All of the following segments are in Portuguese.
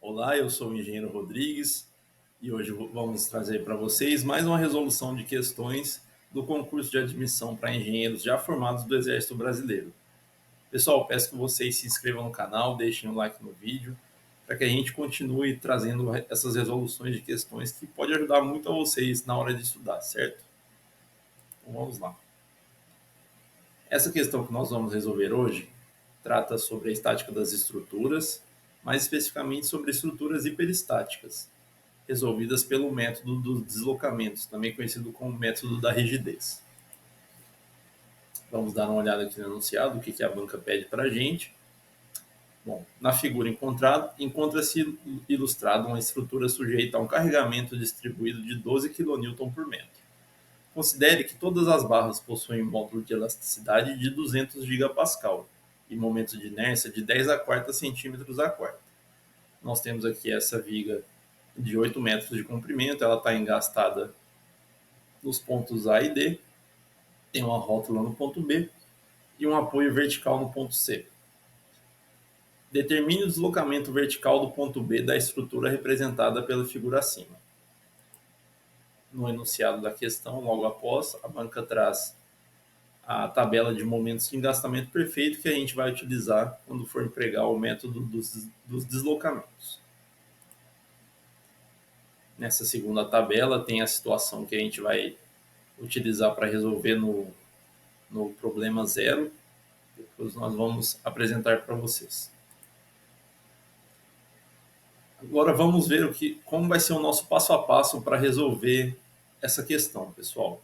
Olá, eu sou o engenheiro Rodrigues e hoje vamos trazer para vocês mais uma resolução de questões do concurso de admissão para engenheiros já formados do Exército Brasileiro. Pessoal, peço que vocês se inscrevam no canal, deixem um like no vídeo, para que a gente continue trazendo essas resoluções de questões que pode ajudar muito a vocês na hora de estudar, certo? Então vamos lá. Essa questão que nós vamos resolver hoje trata sobre a estática das estruturas, mais especificamente sobre estruturas hiperestáticas, resolvidas pelo método dos deslocamentos, também conhecido como método da rigidez. Vamos dar uma olhada aqui no enunciado, o que a banca pede para a gente. Bom, na figura encontrada, encontra-se ilustrada uma estrutura sujeita a um carregamento distribuído de 12 kN por metro. Considere que todas as barras possuem módulo de elasticidade de 200 GPa e momento de inércia de 10 a quarta centímetros a quarta. Nós temos aqui essa viga de 8 metros de comprimento, ela está engastada nos pontos A e D, tem uma rótula no ponto B e um apoio vertical no ponto C. Determine o deslocamento vertical do ponto B da estrutura representada pela figura acima. No enunciado da questão, logo após, a banca traz a tabela de momentos de engastamento perfeito que a gente vai utilizar quando for empregar o método dos deslocamentos. Nessa segunda tabela tem a situação que a gente vai utilizar para resolver no problema 0. Depois nós vamos apresentar para vocês. Agora vamos ver como vai ser o nosso passo a passo para resolver essa questão, pessoal.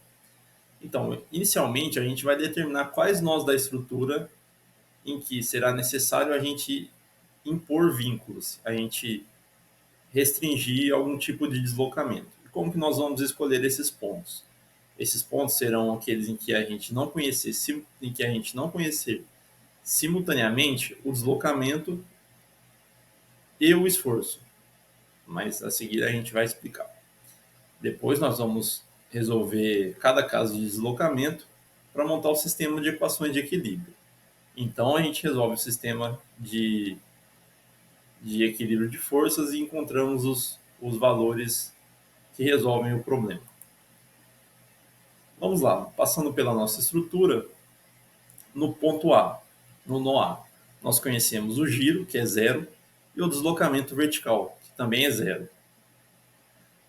Então, inicialmente a gente vai determinar quais nós da estrutura em que será necessário a gente impor vínculos, a gente restringir algum tipo de deslocamento. E como que nós vamos escolher esses pontos? Esses pontos serão aqueles em que a gente não conhecer simultaneamente o deslocamento e o esforço. Mas a seguir a gente vai explicar. Depois nós vamos resolver cada caso de deslocamento para montar o sistema de equações de equilíbrio. Então a gente resolve o sistema de equilíbrio de forças e encontramos os valores que resolvem o problema. Vamos lá, passando pela nossa estrutura, no ponto A, no nó A, nós conhecemos o giro, que é 0, e o deslocamento vertical, que também é 0.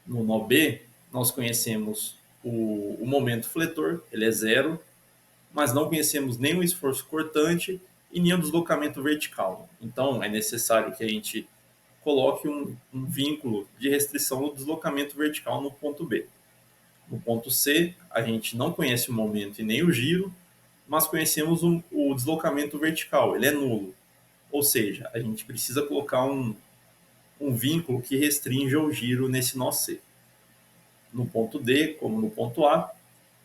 No nó B, nós conhecemos o momento fletor, ele é 0, mas não conhecemos nem o esforço cortante e nem o deslocamento vertical. Então, é necessário que a gente coloque um vínculo de restrição no deslocamento vertical no ponto B. No ponto C, a gente não conhece o momento e nem o giro, mas conhecemos o deslocamento vertical, ele é nulo. Ou seja, a gente precisa colocar um vínculo que restrinja o giro nesse nó C. No ponto D, como no ponto A,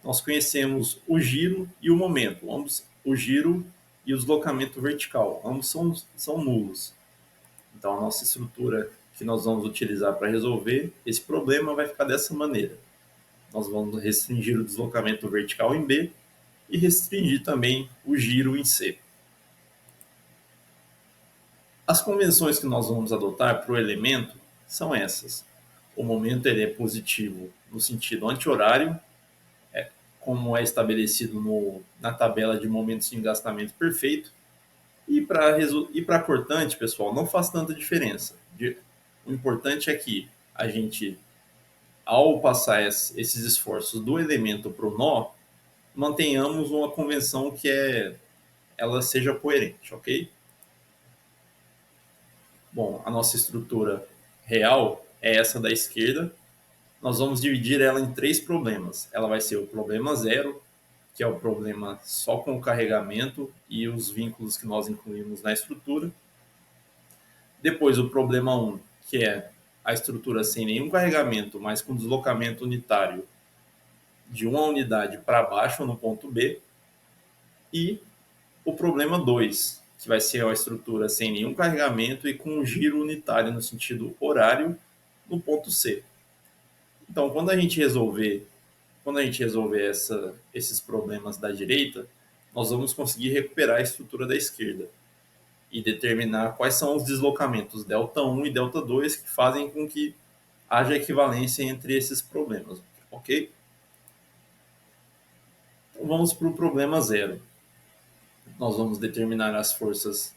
nós conhecemos o giro e o momento, ambos, o giro e o deslocamento vertical, ambos são nulos. Então, a nossa estrutura que nós vamos utilizar para resolver esse problema vai ficar dessa maneira. Nós vamos restringir o deslocamento vertical em B e restringir também o giro em C. As convenções que nós vamos adotar para o elemento são essas. O momento ele é positivo no sentido anti-horário, como é estabelecido na tabela de momentos de engastamento perfeito. E para cortante, pessoal, não faz tanta diferença. O importante é que a gente, ao passar esses esforços do elemento para o nó, mantenhamos uma convenção que ela seja coerente, ok? Bom, a nossa estrutura real é essa da esquerda. Nós vamos dividir ela em 3 problemas. Ela vai ser o problema 0, que é o problema só com o carregamento e os vínculos que nós incluímos na estrutura. Depois o problema 1, que é a estrutura sem nenhum carregamento, mas com deslocamento unitário de uma unidade para baixo no ponto B. E o problema 2, que vai ser a estrutura sem nenhum carregamento e com um giro unitário no sentido horário no ponto C. Então, quando a gente resolver esses problemas da direita, nós vamos conseguir recuperar a estrutura da esquerda. e determinar quais são os deslocamentos Δ1 e Δ2 que fazem com que haja equivalência entre esses problemas, ok? Então vamos para o problema zero. Nós vamos determinar as forças,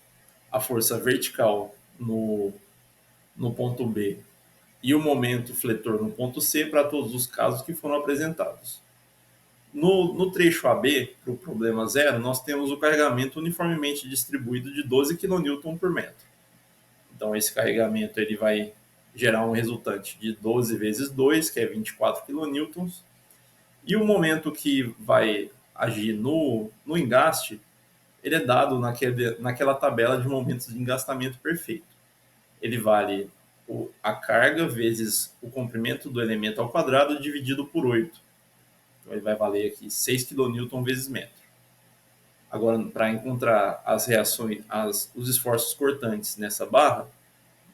a força vertical no ponto B e o momento fletor no ponto C para todos os casos que foram apresentados. No trecho AB, para o problema zero, nós temos o carregamento uniformemente distribuído de 12 kN por metro. Então, esse carregamento ele vai gerar um resultante de 12 vezes 2, que é 24 kN. E o momento que vai agir no engaste, ele é dado naquela tabela de momentos de engastamento perfeito. Ele vale a carga vezes o comprimento do elemento ao quadrado dividido por 8. Então, ele vai valer aqui 6 kN vezes metro. Agora, para encontrar as reações, os esforços cortantes nessa barra,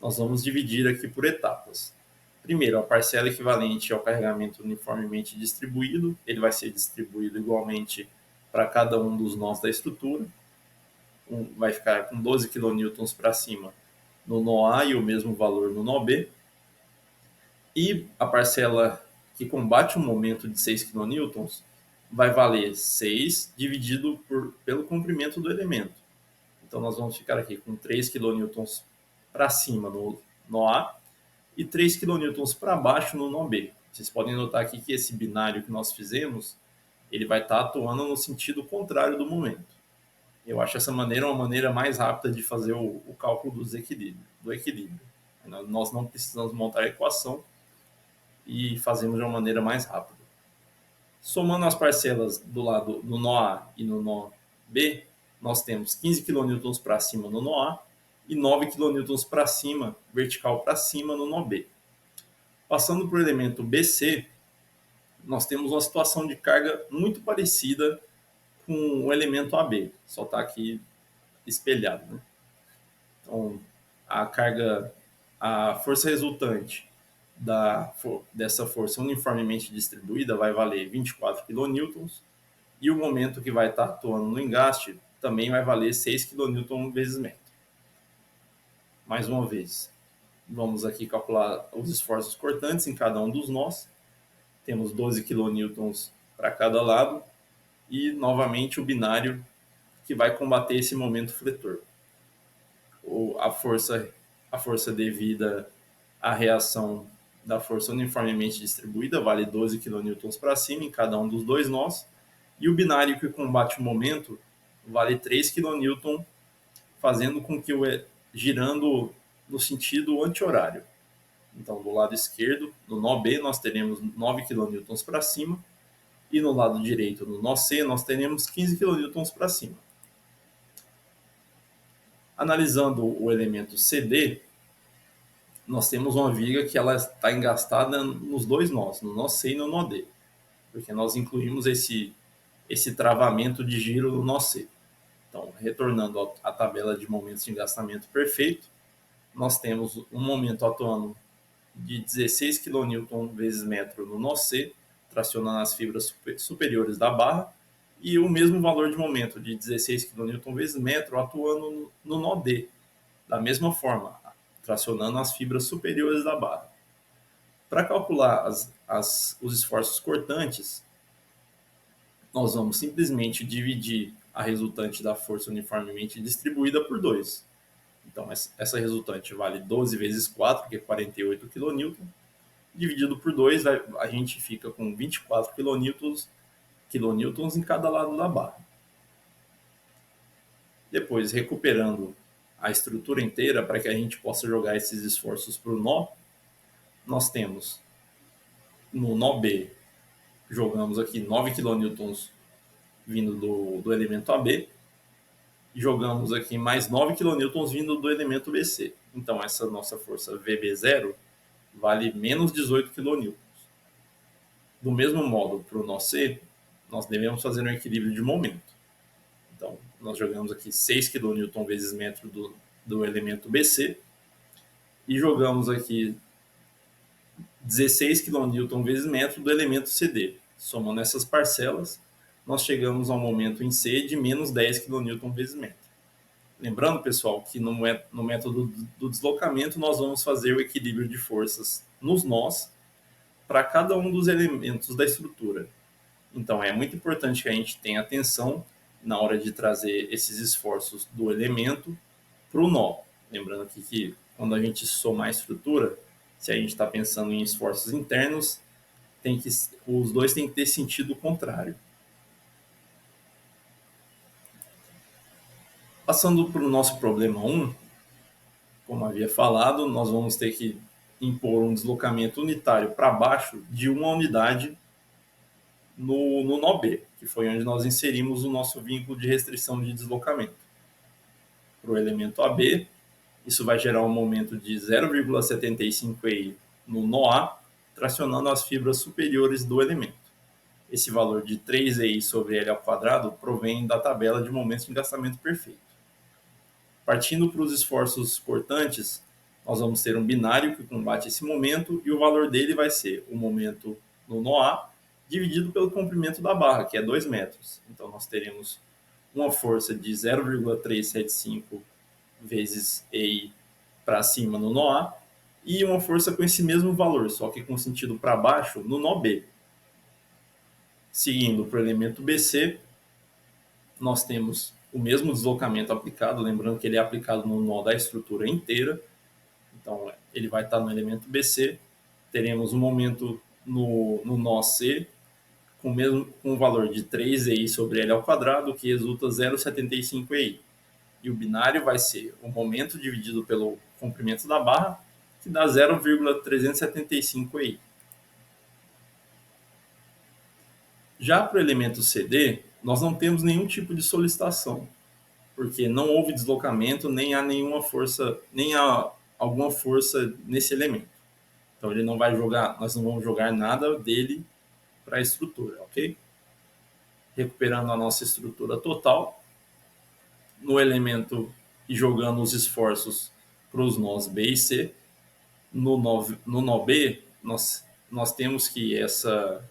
nós vamos dividir aqui por etapas. Primeiro, a parcela equivalente ao carregamento uniformemente distribuído, ele vai ser distribuído igualmente para cada um dos nós da estrutura. Vai ficar com 12 kN para cima no nó A e o mesmo valor no nó B. E a parcela que combate o momento de 6 kN vai valer 6 dividido pelo comprimento do elemento. Então, nós vamos ficar aqui com 3 kN para cima no nó A e 3 kN para baixo no nó B. Vocês podem notar aqui que esse binário que nós fizemos, ele vai estar atuando no sentido contrário do momento. Eu acho essa maneira uma maneira mais rápida de fazer o cálculo do equilíbrio. Nós não precisamos montar a equação e fazemos de uma maneira mais rápida. Somando as parcelas do lado do nó A e no nó B, nós temos 15 kN para cima no nó A e 9 kN para cima, vertical para cima no nó B. Passando para o elemento BC, nós temos uma situação de carga muito parecida com o elemento AB, só está aqui espelhado, né? Então, a força resultante dessa força uniformemente distribuída vai valer 24 kN e o momento que vai estar atuando no engaste também vai valer 6 kN vezes metro. Mais uma vez, vamos aqui calcular os esforços cortantes em cada um dos nós. Temos 12 kN para cada lado e, novamente, o binário que vai combater esse momento fletor. A força devida à reação da força uniformemente distribuída vale 12 kN para cima em cada um dos dois nós, e o binário que combate o momento vale 3 kN, fazendo com que girando no sentido anti-horário. Então, do lado esquerdo, no nó B, nós teremos 9 kN para cima, e no lado direito, no nó C, nós teremos 15 kN para cima. Analisando o elemento CD, nós temos uma viga que ela está engastada nos dois nós, no nó C e no nó D, porque nós incluímos esse travamento de giro no nó C. Então, retornando à tabela de momentos de engastamento perfeito, nós temos um momento atuando de 16 kN vezes metro no nó C, tracionando as fibras superiores da barra, e o mesmo valor de momento de 16 kN vezes metro atuando no nó D, da mesma forma, tracionando as fibras superiores da barra. Para calcular os esforços cortantes, nós vamos simplesmente dividir a resultante da força uniformemente distribuída por 2. Então, essa resultante vale 12 vezes 4, que é 48 kN. Dividido por 2, a gente fica com 24 kN em cada lado da barra. Depois, recuperando a estrutura inteira para que a gente possa jogar esses esforços para o nó, nós temos no nó B, jogamos aqui 9 kN vindo do elemento AB, e jogamos aqui mais 9 kN vindo do elemento BC. Então, essa nossa força VB0 vale menos 18 kN. Do mesmo modo, para o nó C, nós devemos fazer um equilíbrio de momento. Então, nós jogamos aqui 6 kN vezes metro do elemento BC e jogamos aqui 16 kN vezes metro do elemento CD. Somando essas parcelas, nós chegamos ao momento em C de menos 10 kN vezes metro. Lembrando, pessoal, que no método do deslocamento nós vamos fazer o equilíbrio de forças nos nós para cada um dos elementos da estrutura. Então, é muito importante que a gente tenha atenção na hora de trazer esses esforços do elemento para o nó. Lembrando aqui que quando a gente somar a estrutura, se a gente está pensando em esforços internos, os dois têm que ter sentido contrário. Passando para o nosso problema 1, como havia falado, nós vamos ter que impor um deslocamento unitário para baixo de uma unidade no nó B, que foi onde nós inserimos o nosso vínculo de restrição de deslocamento. Para o elemento AB, isso vai gerar um momento de 0,75 EI no nó A, tracionando as fibras superiores do elemento. Esse valor de 3 EI sobre L ao quadrado provém da tabela de momentos de engastamento perfeito. Partindo para os esforços cortantes, nós vamos ter um binário que combate esse momento e o valor dele vai ser o momento no nó A dividido pelo comprimento da barra, que é 2 metros. Então, nós teremos uma força de 0,375 vezes EI para cima no nó A e uma força com esse mesmo valor, só que com sentido para baixo no nó B. Seguindo para o elemento BC, nós temos o mesmo deslocamento aplicado, lembrando que ele é aplicado no nó da estrutura inteira. Então, ele vai estar no elemento BC. Teremos um momento no nó C, com o valor de 3 EI sobre L ao quadrado, que resulta 0,75 EI. E o binário vai ser o momento dividido pelo comprimento da barra, que dá 0,375 EI. Já para o elemento CD, nós não temos nenhum tipo de solicitação, porque não houve deslocamento, nem há nenhuma força, nem há alguma força nesse elemento. Então ele não vai jogar, nós não vamos jogar nada dele para a estrutura, ok? Recuperando a nossa estrutura total, no elemento e jogando os esforços para os nós B e C, no nó B, nós temos que essa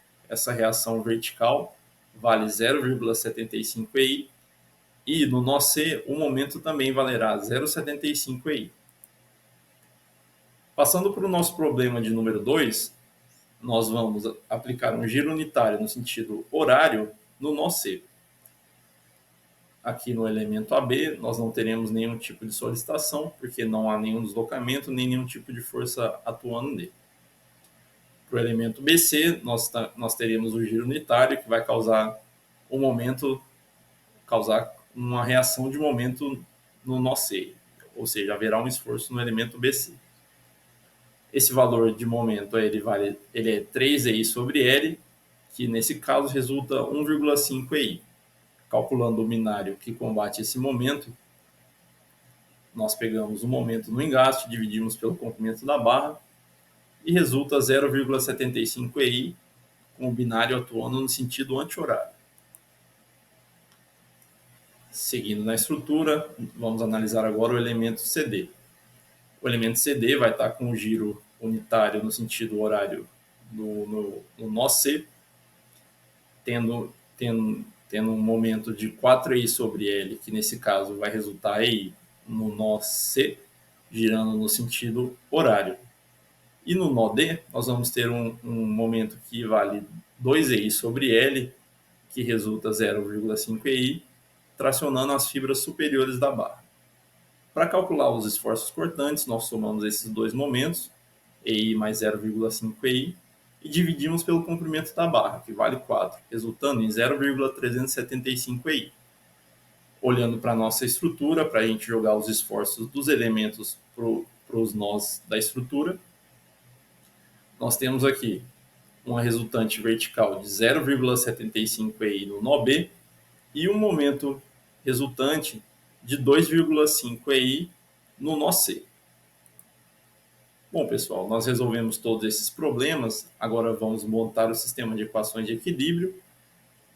reação vertical vale 0,75 EI, e no nó C, o momento também valerá 0,75 EI. Passando para o nosso problema de número 2, nós vamos aplicar um giro unitário no sentido horário no nó C. Aqui no elemento AB, nós não teremos nenhum tipo de solicitação, porque não há nenhum deslocamento, nem nenhum tipo de força atuando nele. Para o elemento BC, nós teremos o giro unitário, que vai causar uma reação de momento no nó C, ou seja, haverá um esforço no elemento BC. Esse valor de momento ele é 3 EI sobre L, que nesse caso resulta 1,5 EI. Calculando o binário que combate esse momento, nós pegamos o momento no engaste, dividimos pelo comprimento da barra e resulta 0,75 EI, com o binário atuando no sentido anti-horário. Seguindo na estrutura, vamos analisar agora o elemento CD. O elemento CD vai estar com o giro unitário no sentido horário no nó C, tendo um momento de 4 EI sobre L, que nesse caso vai resultar EI no nó C, girando no sentido horário. E no nó D, nós vamos ter um momento que vale 2 EI sobre L, que resulta 0,5 EI, tracionando as fibras superiores da barra. Para calcular os esforços cortantes, nós somamos esses dois momentos, EI mais 0,5 EI, e dividimos pelo comprimento da barra, que vale 4, resultando em 0,375 EI. Olhando para a nossa estrutura, para a gente jogar os esforços dos elementos para os nós da estrutura, nós temos aqui uma resultante vertical de 0,75 EI no nó B e um momento resultante de 2,5 EI no nó C. Bom, pessoal, nós resolvemos todos esses problemas. Agora vamos montar o sistema de equações de equilíbrio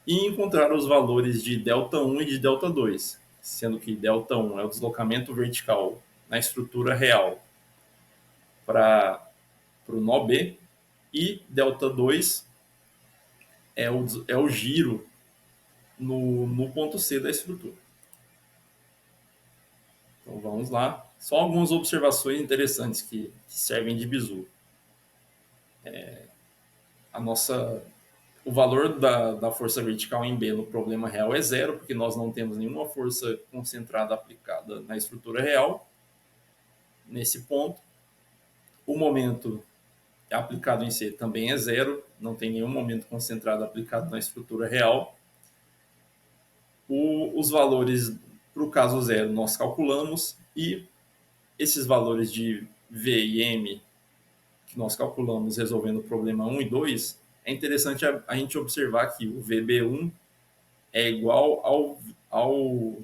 e encontrar os valores de ΔI e de ΔII, sendo que ΔI é o deslocamento vertical na estrutura real para o nó B e ΔII é o giro no ponto C da estrutura. Então vamos lá. Só algumas observações interessantes que servem de bizu. O valor da força vertical em B no problema real é zero, porque nós não temos nenhuma força concentrada aplicada na estrutura real. Nesse ponto, o momento aplicado em C também é zero, não tem nenhum momento concentrado aplicado na estrutura real. Os valores para o caso zero nós calculamos, e esses valores de V e M que nós calculamos resolvendo o problema 1 e 2, é interessante a gente observar que o VB1 é igual o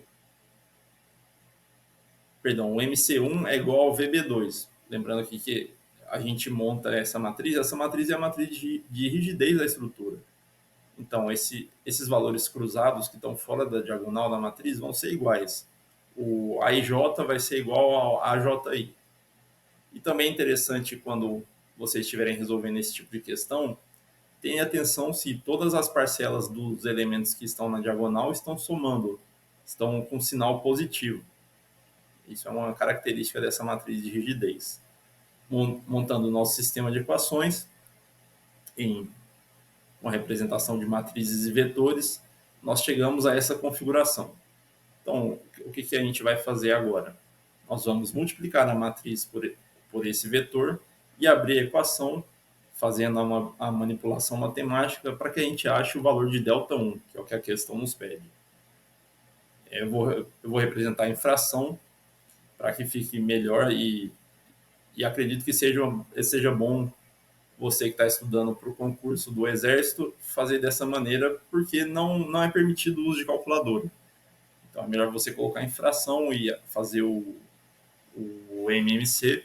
MC1 é igual ao VB2. Lembrando aqui que a gente monta essa matriz é a matriz de rigidez da estrutura. Então, esses valores cruzados que estão fora da diagonal da matriz vão ser iguais. O AIJ vai ser igual ao AJI. E também é interessante, quando vocês estiverem resolvendo esse tipo de questão, tenha atenção se todas as parcelas dos elementos que estão na diagonal estão somando, estão com sinal positivo. Isso é uma característica dessa matriz de rigidez. Montando o nosso sistema de equações em uma representação de matrizes e vetores, nós chegamos a essa configuração. Então, o que a gente vai fazer agora? Nós vamos multiplicar a matriz por esse vetor e abrir a equação, fazendo a manipulação matemática para que a gente ache o valor de ΔI, que é o que a questão nos pede. Eu vou representar em fração para que fique melhor, e acredito que seja bom você que está estudando para o concurso do Exército fazer dessa maneira, porque não é permitido o uso de calculadora. Então é melhor você colocar em fração e fazer o MMC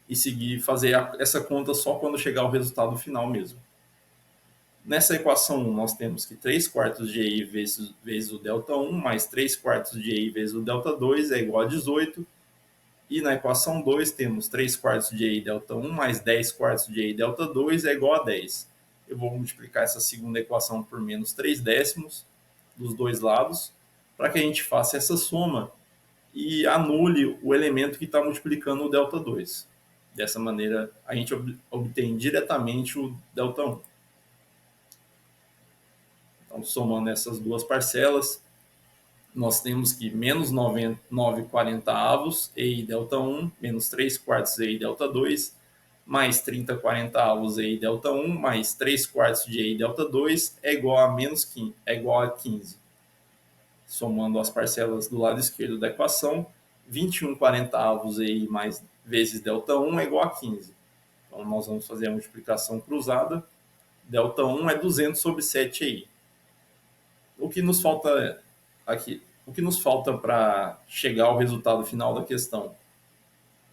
e fazer essa conta só quando chegar ao resultado final mesmo. Nessa equação 1, nós temos que 3 quartos de EI vezes o ΔI mais 3 quartos de EI vezes o ΔI é igual a 18. E na equação 2 temos 3 quartos de EI ΔI mais 10 quartos de EI ΔI é igual a 10. Eu vou multiplicar essa segunda equação por menos 3 décimos dos dois lados, para que a gente faça essa soma e anule o elemento que está multiplicando o ΔI. Dessa maneira, a gente obtém diretamente o ΔI. Então, somando essas duas parcelas, nós temos que menos 9,40 avos EI ΔI, menos 3 quartos EI ΔI, mais 30,40 avos EI ΔI, mais 3 quartos de EI ΔI é igual a 15. Somando as parcelas do lado esquerdo da equação, 21,40 avos EI mais vezes ΔI é igual a 15. Então, nós vamos fazer a multiplicação cruzada. ΔI é 200 sobre 7 EI. O que nos falta aqui? O que nos falta para chegar ao resultado final da questão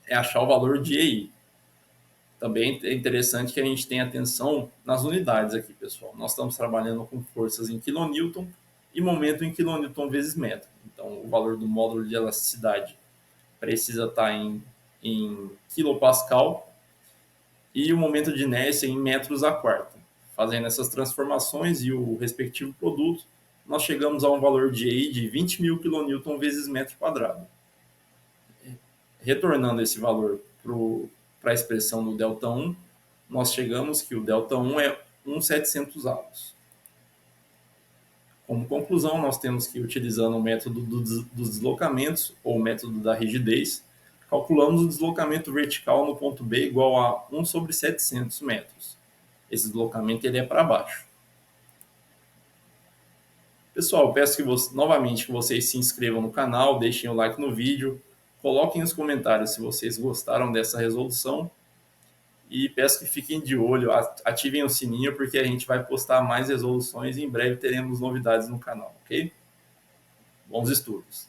é achar o valor de EI. Também é interessante que a gente tenha atenção nas unidades aqui, pessoal. Nós estamos trabalhando com forças em kN e momento em kN vezes metro. Então, o valor do módulo de elasticidade precisa estar em kPa e o momento de inércia em metros a quarta. Fazendo essas transformações e o respectivo produto, nós chegamos a um valor de EI de 20.000 kN vezes metro quadrado. Retornando esse valor para a expressão do ΔI, nós chegamos que o ΔI é 1/700 avos. Como conclusão, nós temos que, utilizando o método dos deslocamentos, ou o método da rigidez, calculamos o deslocamento vertical no ponto B igual a 1 sobre 700 metros. Esse deslocamento ele é para baixo. Pessoal, peço novamente que vocês se inscrevam no canal, deixem o like no vídeo, coloquem nos comentários se vocês gostaram dessa resolução e peço que fiquem de olho, ativem o sininho, porque a gente vai postar mais resoluções e em breve teremos novidades no canal, ok? Bons estudos!